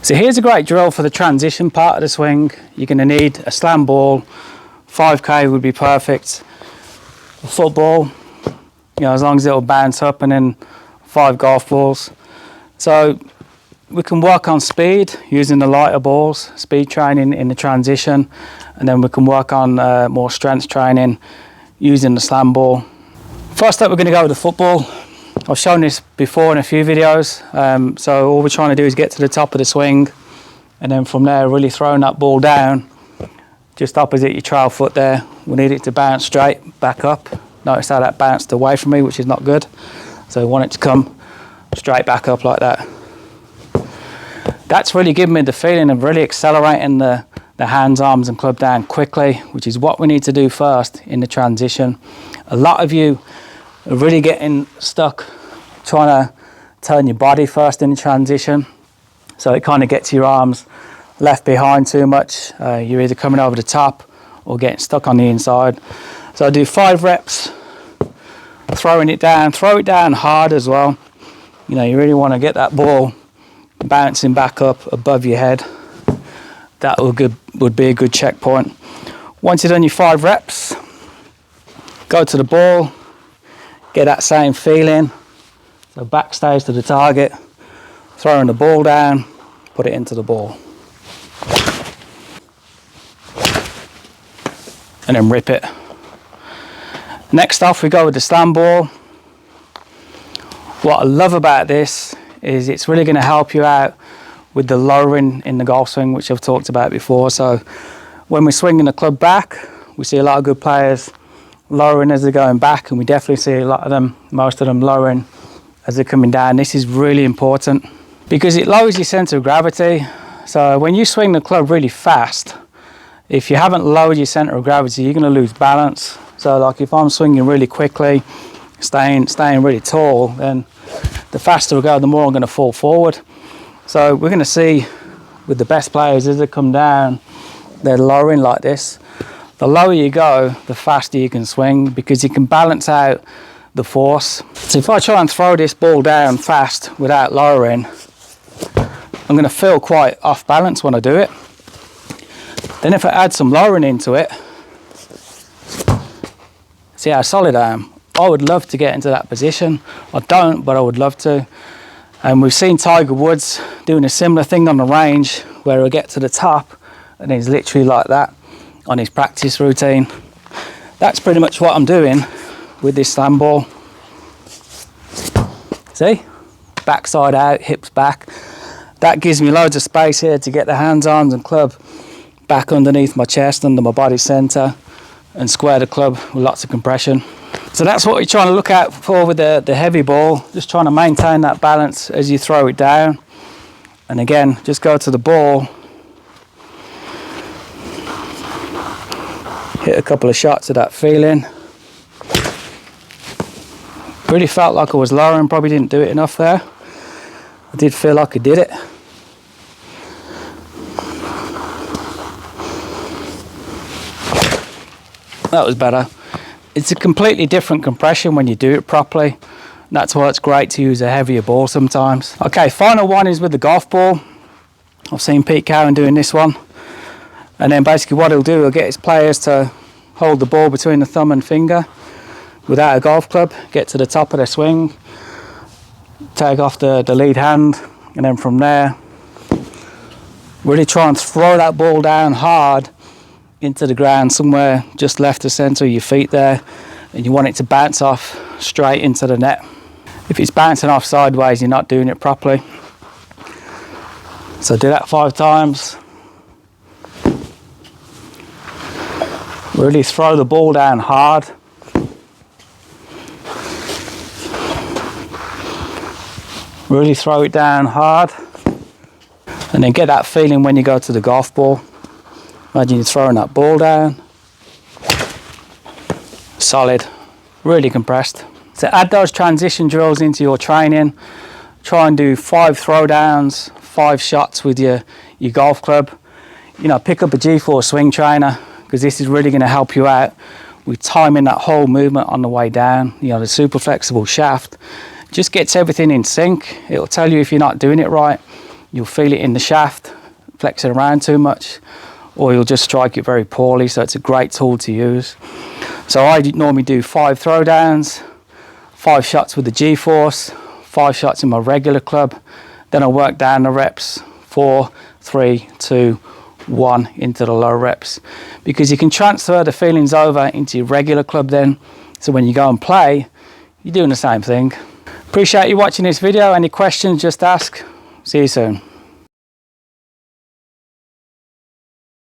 So here's a great drill for the transition part of the swing. You're going to need a slam ball. 5K would be perfect. A football, you know, as long as it'll bounce up, and then 5 golf balls. So we can work on speed using the lighter balls, speed training in the transition, and then we can work on more strength training using the slam ball. First up, we're going to go with the football. I've shown this before in a few videos. So all we're trying to do is get to the top of the swing, and then from there really throwing that ball down just opposite your trail foot there. We need it to bounce straight back up. Notice how that bounced away from me, which is not good. So we want it to come straight back up like that. That's really giving me the feeling of really accelerating the hands, arms and club down quickly, which is what we need to do first in the transition. A lot of you are really getting stuck trying to turn your body first in the transition. So it kind of gets your arms left behind too much. You're either coming over the top or getting stuck on the inside. So I do 5 reps, throwing it down. Throw it down hard as well. You know, you really want to get that ball bouncing back up above your head. That would be a good checkpoint. Once you've done your 5 reps, go to the ball, get that same feeling. So backstage to the target, throwing the ball down, put it into the ball. And then rip it. Next off, we go with the slam ball. What I love about this is it's really going to help you out with the lowering in the golf swing, which I've talked about before. So when we're swinging the club back, we see a lot of good players lowering as they're going back, and we definitely see a lot of them, most of them, lowering as they're coming down. This is really important because it lowers your center of gravity. So when you swing the club really fast, if you haven't lowered your center of gravity, you're going to lose balance. So like if I'm swinging really quickly, staying really tall, then the faster I go, the more I'm going to fall forward. So we're going to see with the best players as they come down, they're lowering like this. The lower you go, the faster you can swing because you can balance out the force. So if I try and throw this ball down fast without lowering, I'm going to feel quite off balance when I do it. Then if I add some lowering into it, see how solid I am. I would love to get into that position. I don't, but I would love to. And we've seen Tiger Woods doing a similar thing on the range where he'll get to the top and he's literally like that on his practice routine. That's pretty much what I'm doing with this slam ball. See? Backside out, hips back. That gives me loads of space here to get the hands, arms and club back underneath my chest, under my body center, and square the club with lots of compression. So that's what we're trying to look out for with the heavy ball, just trying to maintain that balance as you throw it down. And again, just go to the ball, hit a couple of shots of that feeling. Really felt like I was lowering, probably didn't do it enough there. I did feel like I did it. That was better. It's a completely different compression when you do it properly. That's why it's great to use a heavier ball sometimes. Okay, final one is with the golf ball. I've seen Pete Cowen doing this one. And then basically what he'll do, he'll get his players to hold the ball between the thumb and finger without a golf club, get to the top of their swing, take off the lead hand, and then from there, really try and throw that ball down hard into the ground, somewhere just left of centre of your feet there, and you want it to bounce off straight into the net. If it's bouncing off sideways, you're not doing it properly. So do that 5 times. Really throw the ball down hard. Really throw it down hard. And then get that feeling when you go to the golf ball. Imagine you're throwing that ball down. Solid, really compressed. So add those transition drills into your training. Try and do 5 throwdowns, 5 shots with your golf club. You know, pick up a GForce Swing Trainer because this is really going to help you out with timing that whole movement on the way down. You know, the super flexible shaft just gets everything in sync. It'll tell you if you're not doing it right. you'll feel it in the shaft, flex it around too much, or you'll just strike it very poorly. So it's a great tool to use. So I normally do 5 throwdowns, 5 shots with the GForce, 5 shots in my regular club. Then I work down the reps, 4, 3, 2, 1 into the low reps, because you can transfer the feelings over into your regular club then. So when you go and play, you're doing the same thing. Appreciate you watching this video. Any questions, just ask. See you soon.